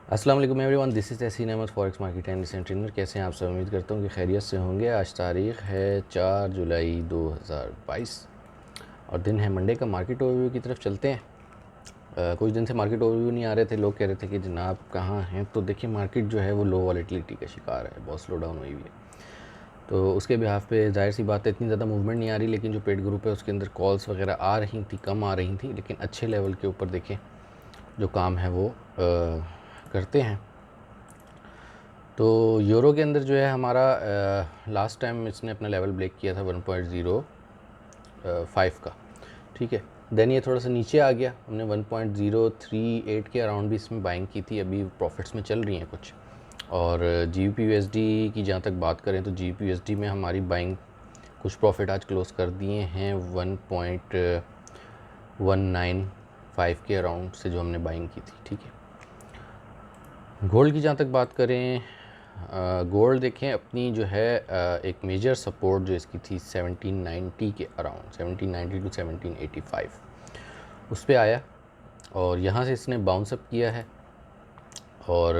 अस्सलाम वालेकुम everyone, this is Tahseen Ahmed forex market and recent trainer. कैसे हैं आप सब? उम्मीद करता हूँ कि खैरियत से होंगे। आज तारीख़ है 4 जुलाई 2022 और दिन है मंडे का। मार्केट ओवरव्यू की तरफ चलते हैं। कुछ दिन से मार्केट ओवरव्यू नहीं आ रहे थे, लोग कह रहे थे कि जनाब कहाँ हैं। तो देखिए, मार्केट जो है वो लो वॉलेटिलिटी का शिकार है, बहुत स्लो डाउन हुई हुई है। तो उसके बिहाफ पे जाहिर सी बात है इतनी ज़्यादा मूवमेंट नहीं आ रही, लेकिन जो पेड ग्रुप है उसके अंदर कॉल्स वगैरह आ रही थी, कम आ रही थी, लेकिन अच्छे लेवल के ऊपर देखें जो काम है वो करते हैं। तो यूरो के अंदर जो है हमारा लास्ट टाइम इसने अपना लेवल ब्रेक किया था 1.05 का, ठीक है। देन ये थोड़ा सा नीचे आ गया, हमने 1.038 के अराउंड भी इसमें बाइंग की थी। अभी प्रॉफिट्स में चल रही हैं कुछ। और GBP/USD की जहाँ तक बात करें तो GBP/USD में हमारी बाइंग कुछ प्रॉफिट आज क्लोज़ कर दिए हैं 1.195 के अराउंड से जो हमने बाइंग की थी, ठीक है। गोल्ड की जहाँ तक बात करें, गोल्ड देखें अपनी जो है एक मेजर सपोर्ट जो इसकी थी 1790 के अराउंड, 1790 टू 1785 उस पर आया और यहाँ से इसने बाउंस अप किया है और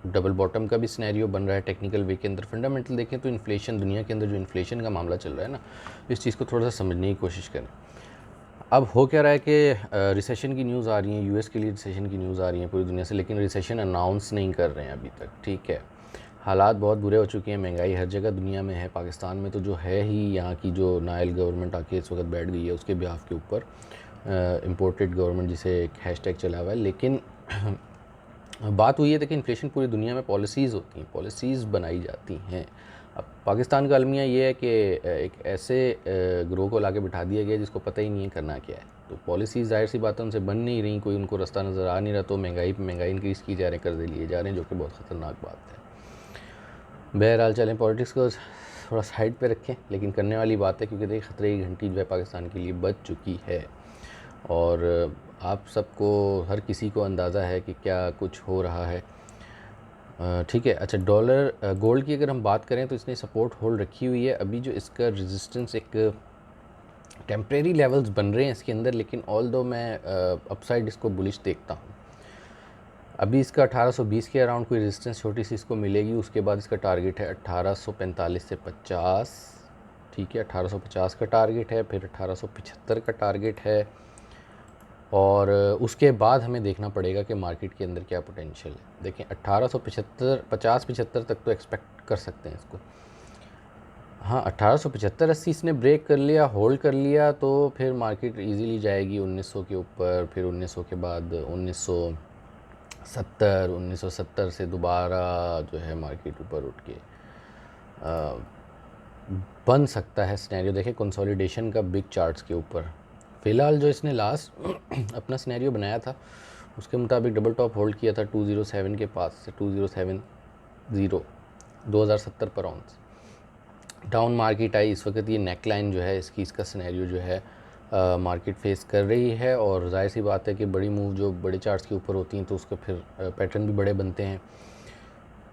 डबल बॉटम का भी सिनेरियो बन रहा है टेक्निकल वे के अंदर। फंडामेंटल देखें तो इन्फ्लेशन, दुनिया के अंदर जो इन्फ्लेशन का मामला चल रहा है ना, इस चीज़ को थोड़ा सा समझने की कोशिश करें। अब हो क्या रहा है कि रिसेशन की न्यूज़ आ रही है, यूएस के लिए रिसेशन की न्यूज़ आ रही है पूरी दुनिया से, लेकिन रिसेशन अनाउंस नहीं कर रहे हैं अभी तक, ठीक है। हालात बहुत बुरे हो चुके हैं, महंगाई हर जगह दुनिया में है, पाकिस्तान में तो जो है ही, यहाँ की जो नायल गवर्नमेंट आके इस वक्त बैठ गई है उसके बिहाफ के ऊपर इम्पोर्टेड गवर्नमेंट जिसे एक हैशटैग चला हुआ है। लेकिन बात हुई है, देखिए इन्फ्लेशन पूरी दुनिया में पॉलिसीज़ होती हैं, पॉलिसीज़ बनाई जाती हैं। अब पाकिस्तान का अलमिया ये है कि एक ऐसे ग्रोह को लाके बिठा दिया गया जिसको पता ही नहीं है करना क्या है। तो पॉलिसीज़ जाहिर सी बात है उनसे बन नहीं रही, कोई उनको रास्ता नज़र आ नहीं रहा, तो महंगाई पे महंगाई इंक्रीज़ की जा रहे हैं, कर्जे लिए जा रहे हैं, जो कि बहुत ख़तरनाक बात है। बहरहाल चलें, पॉलिटिक्स को थोड़ा साइड पे रखें, लेकिन करने वाली बात है, क्योंकि देखिए ख़तरे की घंटी जो है पाकिस्तान के लिए बज चुकी है और आप सबको, हर किसी को अंदाज़ा है कि क्या कुछ हो रहा है, ठीक है। अच्छा, डॉलर गोल्ड की अगर हम बात करें तो इसने सपोर्ट होल्ड रखी हुई है। अभी जो इसका रेजिस्टेंस एक टेम्परेरी लेवल्स बन रहे हैं इसके अंदर, लेकिन ऑल दो मैं अपसाइड इसको बुलिश देखता हूँ। अभी इसका 1820 के अराउंड कोई रेजिस्टेंस छोटी सी इसको मिलेगी, उसके बाद इसका टारगेट है 1845 से 50, ठीक है। 1850 का टारगेट है, फिर 1875 का टारगेट है और उसके बाद हमें देखना पड़ेगा कि मार्केट के अंदर क्या पोटेंशियल है। देखें 1875 50-75 तक तो एक्सपेक्ट कर सकते हैं इसको। हाँ, 1875-80 इसने ब्रेक कर लिया, होल्ड कर लिया, तो फिर मार्केट इजीली जाएगी 1900 के ऊपर, फिर 1900 के बाद 1970 से दोबारा जो है मार्केट ऊपर उठ के बन सकता है सिनेरियो। देखें कंसोलिडेशन का बिग चार्ट्स के ऊपर, फ़िलहाल जो इसने लास्ट अपना सिनेरियो बनाया था उसके मुताबिक डबल टॉप होल्ड किया था 207 के पास से 2070 2070 पर आउंस डाउन मार्केट आई। इस वक्त ये नेक लाइन जो है इसकी, इसका सिनेरियो जो है मार्केट फेस कर रही है और जाहिर सी बात है कि बड़ी मूव जो बड़े चार्ट्स के ऊपर होती हैं तो उसका फिर पैटर्न भी बड़े बनते हैं।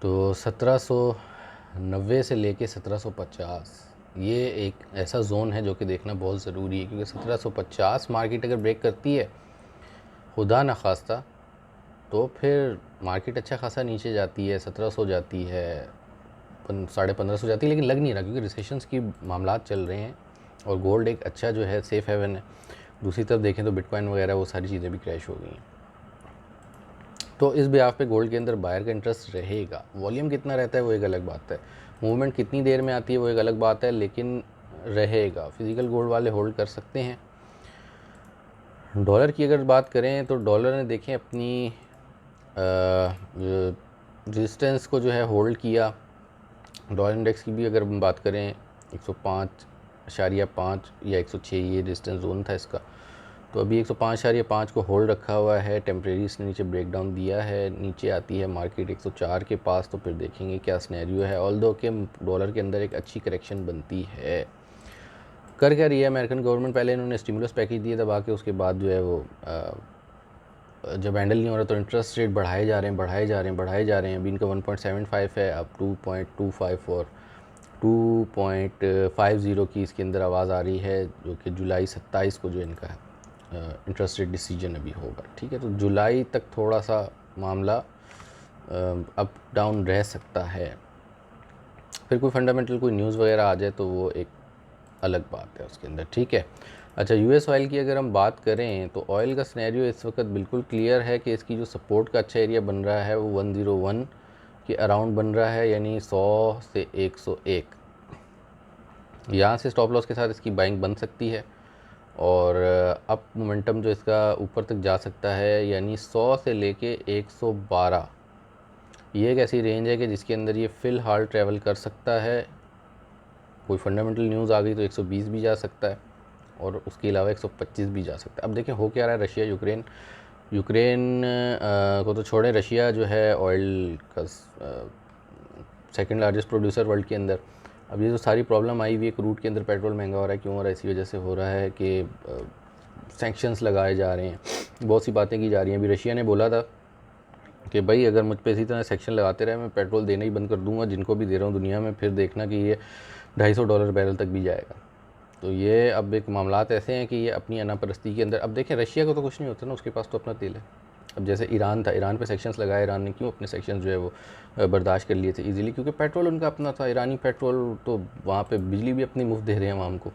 तो 1790 से लेके 1750 ये एक ऐसा जोन है जो कि देखना बहुत ज़रूरी है, क्योंकि 1750 मार्केट अगर ब्रेक करती है खुदा न खास्ता, तो फिर मार्केट अच्छा खासा नीचे जाती है, 1700 जाती है, 1550 जाती है, लेकिन लग नहीं रहा क्योंकि रिसेशंस की मामलात चल रहे हैं और गोल्ड एक अच्छा जो है सेफ़ हेवन है। दूसरी तरफ देखें तो बिटकॉइन वगैरह वो सारी चीज़ें भी क्रैश हो गई हैं। तो इस बिहाफ पे गोल्ड के अंदर बायर का इंटरेस्ट रहेगा। वॉल्यूम कितना रहता है वो एक अलग बात है, मूवमेंट कितनी देर में आती है वो एक अलग बात है, लेकिन रहेगा। फिज़िकल गोल्ड वाले होल्ड कर सकते हैं। डॉलर की अगर बात करें तो डॉलर ने देखें अपनी रेजिस्टेंस को जो है होल्ड किया। डॉलर इंडेक्स की भी अगर हम बात करें 105.5 या 106 ये रेजिस्टेंस जोन था इसका, तो अभी 105.5 को होल्ड रखा हुआ है। टेम्परेरी इसने नीचे ब्रेक डाउन दिया है, नीचे आती है मार्केट 104 के पास, तो फिर देखेंगे क्या सिनेरियो है। ऑल्दो के डॉलर के अंदर एक अच्छी करेक्शन बनती है। कर क्या रही है अमेरिकन गवर्नमेंट, पहले इन्होंने स्टिमुलस पैकेज दिए दबा के, उसके बाद जो है वो जब हैंडल नहीं हो रहा तो इंटरेस्ट रेट बढ़ाए जा रहे हैं, बढ़ाए जा रहे हैं, बढ़ाए जा रहे हैं। अभी इनका 1.75 है, अब 2.25 और 2.50 की इसके अंदर आवाज़ आ रही है, जो कि जुलाई 27 को जो इनका इंटरेस्ट रेट डिसीजन अभी होगा, ठीक है। तो जुलाई तक थोड़ा सा मामला अप डाउन रह सकता है। फिर कोई फंडामेंटल कोई न्यूज़ वगैरह आ जाए तो वो एक अलग बात है उसके अंदर, ठीक है। अच्छा, यूएस ऑयल की अगर हम बात करें तो ऑयल का सिनेरियो इस वक्त बिल्कुल क्लियर है कि इसकी जो सपोर्ट का अच्छा एरिया बन रहा है वो 101 के अराउंड बन रहा है, यानी 100 से 101। यहाँ से स्टॉप लॉस के साथ इसकी बाइंग बन सकती है और अप मोमेंटम जो इसका ऊपर तक जा सकता है, यानी 100 से लेके 112। ये एक ऐसी रेंज है कि जिसके अंदर ये फ़िलहाल ट्रैवल कर सकता है। कोई फंडामेंटल न्यूज़ आ गई तो 120 भी जा सकता है और उसके अलावा 125 भी जा सकता है। अब देखें हो क्या रहा है, रशिया यूक्रेन को तो छोड़ें, रशिया जो है ऑयल का सेकंड लार्जेस्ट प्रोड्यूसर वर्ल्ड के अंदर। अब ये जो सारी प्रॉब्लम आई हुई है, क्रूड के अंदर पेट्रोल महंगा हो रहा है, क्यों हो रहा है? इसी वजह से हो रहा है कि सैंक्शंस लगाए जा रहे हैं, बहुत सी बातें की जा रही हैं। अभी रशिया ने बोला था कि भाई अगर मुझ पे इसी तरह सेक्शन लगाते रहे मैं पेट्रोल देना ही बंद कर दूंगा, जिनको भी दे रहा हूँ दुनिया में, फिर देखना कि ये $250 बैरल तक भी जाएगा। तो ये अब एक मामलात ऐसे हैं कि ये अपनी अनापरस्ती के अंदर, अब देखें रशिया को तो कुछ नहीं होता ना, उसके पास तो अपना तेल है। अब जैसे ईरान था, ईरान पे सेक्शंस लगाए, ईरान ने क्यों अपने सेक्शंस जो है वो बर्दाश्त कर लिए थे इजीली? क्योंकि पेट्रोल उनका अपना था, ईरानी पेट्रोल, तो वहाँ पे बिजली भी अपनी मुफ्त दे रहे हैं आवाम को।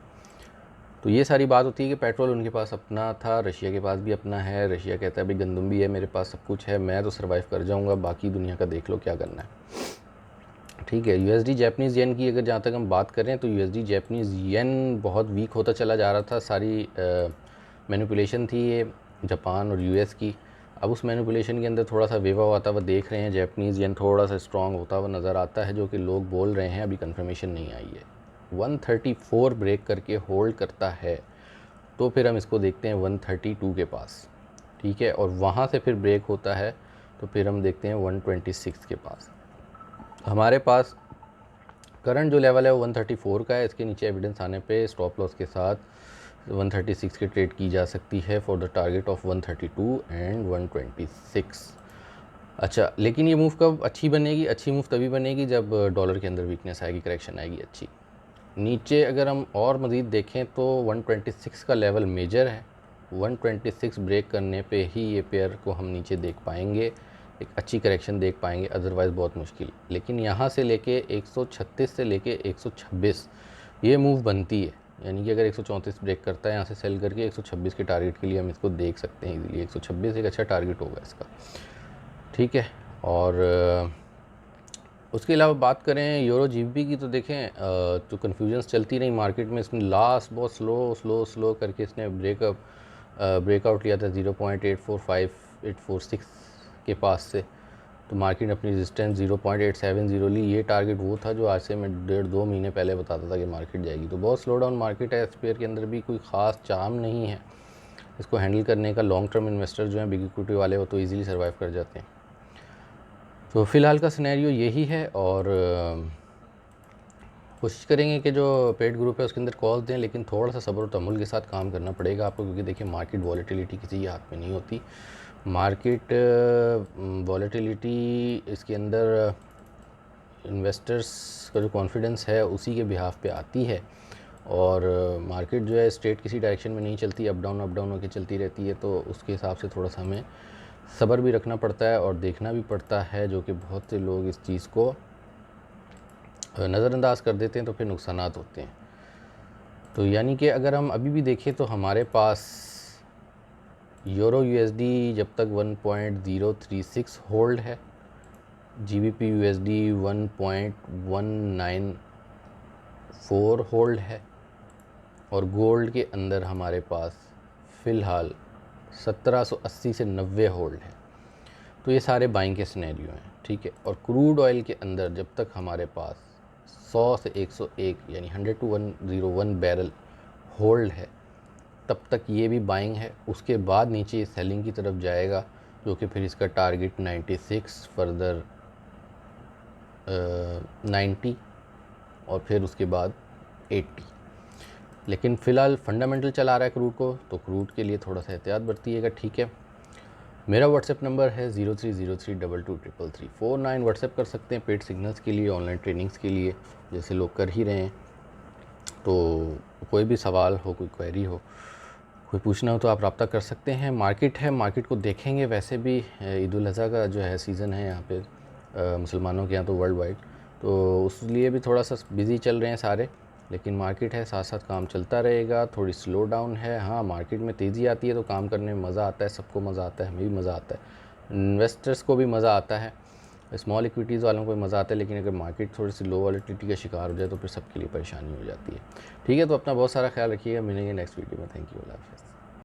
तो ये सारी बात होती है कि पेट्रोल उनके पास अपना था, रशिया के पास भी अपना है। रशिया कहता है भाई गंदम भी है मेरे पास, सब कुछ है, मैं तो सर्वाइव कर जाऊँगा, बाकी दुनिया का देख लो क्या करना है, ठीक है। यूएसडी जैपनीज़ येन की अगर जहाँ तक हम बात करें तो यूएसडी जैपनीज़ येन बहुत वीक होता चला जा रहा था। सारी मैनिपुलेशन थी ये जापान और यूएस की। अब उस मैनिपुलेशन के अंदर थोड़ा सा वेवा होता हुआ देख रहे हैं, जैपनीज़ येन थोड़ा सा स्ट्रॉन्ग होता हुआ नज़र आता है, जो कि लोग बोल रहे हैं, अभी कंफर्मेशन नहीं आई है। 134 ब्रेक करके होल्ड करता है तो फिर हम इसको देखते हैं 132 के पास, ठीक है, और वहाँ से फिर ब्रेक होता है तो फिर हम देखते हैं 126 के पास। हमारे पास करंट जो लेवल है वो 134 का है, इसके नीचे एविडेंस आने पे स्टॉप लॉस के साथ 136 की ट्रेड की जा सकती है for the target of 132 and 126। अच्छा, लेकिन ये मूव कब अच्छी बनेगी? अच्छी मूव तभी बनेगी जब डॉलर के अंदर वीकनेस आएगी, करेक्शन आएगी अच्छी। नीचे अगर हम और मज़ीद देखें तो 126 का लेवल मेजर है, 126 ब्रेक करने पे ही ये पेयर को हम नीचे देख पाएंगे, एक अच्छी करेक्शन देख पाएंगे, अदरवाइज़ बहुत मुश्किल। लेकिन यहाँ से लेके 136 से लेके 126 ये मूव बनती है, यानी कि अगर 134 ब्रेक करता है यहाँ से सेल करके 126 के टारगेट के लिए हम इसको देख सकते हैं इजीली। 126 एक अच्छा टारगेट होगा इसका, ठीक है। और उसके अलावा बात करें यूरो जीबीपी की तो देखें तो कन्फ्यूजन्स चलती रही मार्केट में। इसने लास्ट बहुत स्लो करके इसने ब्रेकआउट लिया था 0.845846 के पास से, तो मार्केट अपनी रेजिस्टेंस 0.870 ली। ये टारगेट वो था जो आज से मैं 1.5-2 महीने पहले बताता था कि मार्केट जाएगी। तो बहुत स्लो डाउन मार्केट है, इस पेयर के अंदर भी कोई ख़ास चार्म नहीं है इसको हैंडल करने का। लॉन्ग टर्म इन्वेस्टर जो हैं बिग इक्विटी वाले, वो तो ईज़िली सर्वाइव कर जाते हैं। तो फ़िलहाल का सिनेरियो यही है और कोशिश करेंगे कि जो पेड ग्रुप है उसके अंदर कॉल्स दें, लेकिन थोड़ा सा सब्र और तहम्मुल के साथ काम करना पड़ेगा आपको, क्योंकि देखिए मार्केट वॉलेटिलिटी किसी के हाथ में नहीं होती। मार्केट वॉलेटिलिटी इसके अंदर इन्वेस्टर्स का जो कॉन्फिडेंस है उसी के बिहाफ पे आती है, और मार्केट जो है स्ट्रेट किसी डायरेक्शन में नहीं चलती, अप डाउन होकर चलती रहती है। तो उसके हिसाब से थोड़ा सा हमें सब्र भी रखना पड़ता है और देखना भी पड़ता है, जो कि बहुत से लोग इस चीज़ को नज़रअंदाज कर देते हैं, तो फिर नुकसानात होते हैं। तो यानी कि अगर हम अभी भी देखें तो हमारे पास यूरो यूएसडी जब तक 1.036 होल्ड है, जीबीपी यूएसडी 1.194 होल्ड है, और गोल्ड के अंदर हमारे पास फ़िलहाल 1780 से 90 होल्ड है। तो ये सारे बाइंग के सिनेरियो हैं, ठीक है। और क्रूड ऑयल के अंदर जब तक हमारे पास 100 से 101 यानी 100 to 101 बैरल होल्ड है, तब तक ये भी बाइंग है। उसके बाद नीचे ये सेलिंग की तरफ जाएगा, जो कि फिर इसका टारगेट 96, फर्दर 90 और फिर उसके बाद 80। लेकिन फ़िलहाल फंडामेंटल चला रहा है क्रूड को, तो क्रूड के लिए थोड़ा सा एहतियात बरतिएगा, ठीक है। मेरा व्हाट्सएप नंबर है 0303223349। व्हाट्सएप कर सकते हैं पेड सिग्नल्स के लिए, ऑनलाइन ट्रेनिंग्स के लिए, जैसे लोग कर ही रहे हैं। तो कोई भी सवाल हो, कोई क्वेरी हो, कोई पूछना हो तो आप रब्ता कर सकते हैं। मार्केट है, मार्केट को देखेंगे। वैसे भी ईद उल अज़हा का जो है सीज़न है यहाँ पे, मुसलमानों के यहाँ तो वर्ल्ड वाइड, तो उस लिए भी थोड़ा सा बिज़ी चल रहे हैं सारे, लेकिन मार्केट है, साथ साथ काम चलता रहेगा। थोड़ी स्लो डाउन है, हाँ मार्केट में तेज़ी आती है तो काम करने में मज़ा आता है, सबको मज़ा आता है, हमें भी मज़ा आता है, इन्वेस्टर्स को भी मज़ा आता है, स्मॉल इक्विटीज़ वालों को भी मज़ा आता है। लेकिन अगर मार्केट थोड़ी सी लो वॉलेटिलिटी का शिकार हो जाए तो फिर सबके लिए परेशानी हो जाती है। ठीक है, तो अपना बहुत सारा ख्याल रखिएगा, मिलेंगे नेक्स्ट वीडियो में। थैंक यू, अल्लाह हाफ़िज़।